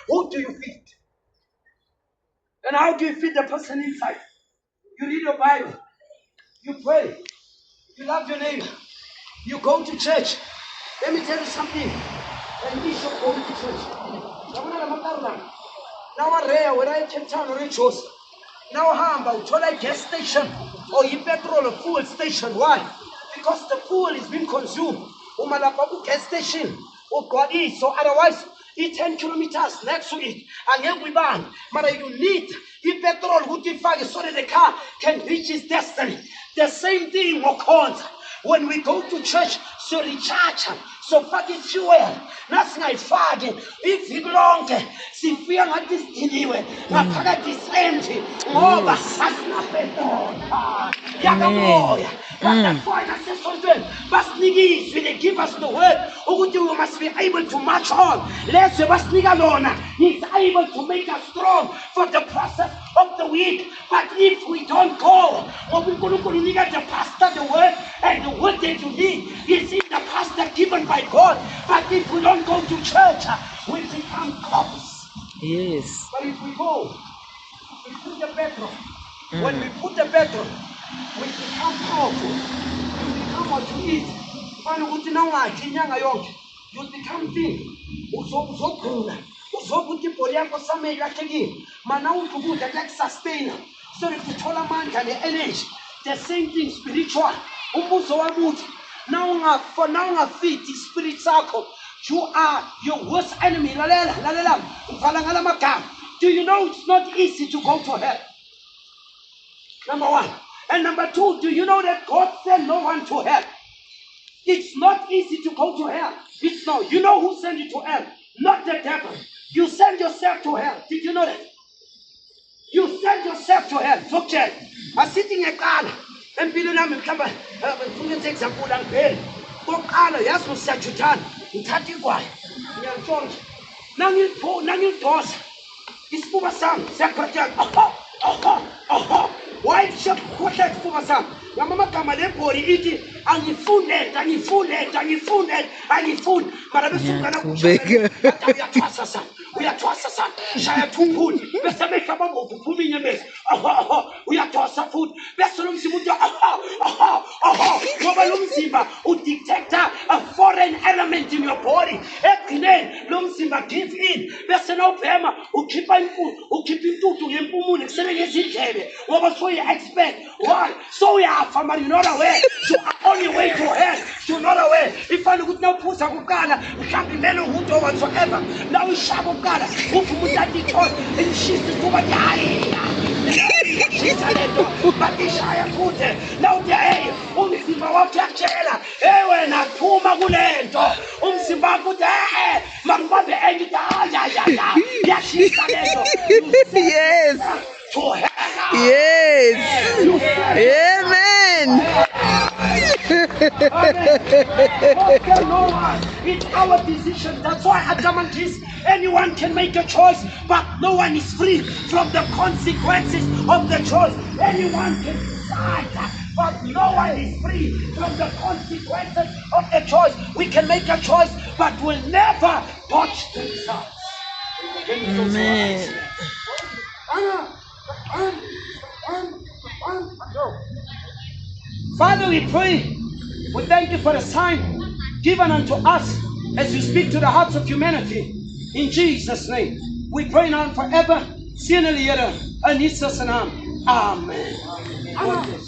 Who do you feed? And how do you feed the person inside? You read your Bible. You pray. You love your neighbor. You go to church. Let me tell you something. And you should go to church. Now I'm rare when I Cape Town or Richos. Now I'm to a gas station or a petrol or fuel station. Why? Because the fuel is being consumed. Umalapabu gas station. Oh God is. So otherwise, it's 10 kilometers next to it. And here we ban. But you need the petrol would be fire so that the car can reach its destiny. The same thing occurs when we go to church, so recharge, so fucking fuel. That's not fucking. If you belong, see, fear not this anyway. My pocket is empty. Oh, but that's not better. Yagaboy. That's why I said something. But niggas, when they give us the word, we must be able to march on. Let's say, but Nigalona, he's able to make us strong for the process of the week. But if we don't go, or we're going to need the pastor, the word, and the word that you need is in the pastor given by God. But if we don't go to church, we become cops. Yes. But if we go, we put the petrol. When we put the petrol, we become powerful. We become what you eat. You become thin. Sustain. So if you told a man can energy, the same thing spiritual. Now for now feet is spirit circle. You are your worst enemy. Do you know it's not easy to go to hell? Number one. And number two, do you know that God sent no one to hell? It's not easy to go to hell. It's no. You know who sent you to hell? Not the devil. You send yourself to hell. Did you know that? You send yourself to hell. Okay. I'm sitting at God. And Bilanam and Kamba, for example, and Bill. Book Allah, yes, was such a time. In Tatiwai. Young George. Nangil Toss. It's Pumasam, Secretary. Why shall what that Pumasam? Yamama Kamalepori eating, and you food net, and you food net, and you food net, and you food. We are Twassa, Shire to food. Best make a bubble to put in your mess. We are Twassa food. Best Lumsimuja. Lumsimba who detect a foreign element in your body. Ekine Lumsimba give in. Best no Pema who keep on food, who keep in to him, Pumun, and what was so you expect? Why? So we are from not aware. So only way to hell. So not aware. If I would not put a Gugana, we can't be men who do whatsoever. Now we shall go God. Who put that because and she's the woman. But the Shire put it. Now the Umsimba Chachela. Ewen a Puma Gulento. Umsimba Gude. Mamma the Edita. Yes, she's yes. To hell. Yes. Amen. It's our decision. That's why Adam and Kiss, anyone can make a choice, but no one is free from the consequences of the choice. Anyone can decide, but no one is free from the consequences of the choice. We can make a choice, but we'll never touch the results. Amen. Father, we pray. We thank you for the sign given unto us as you speak to the hearts of humanity. In Jesus' name, we pray now and forever. Amen. Amen.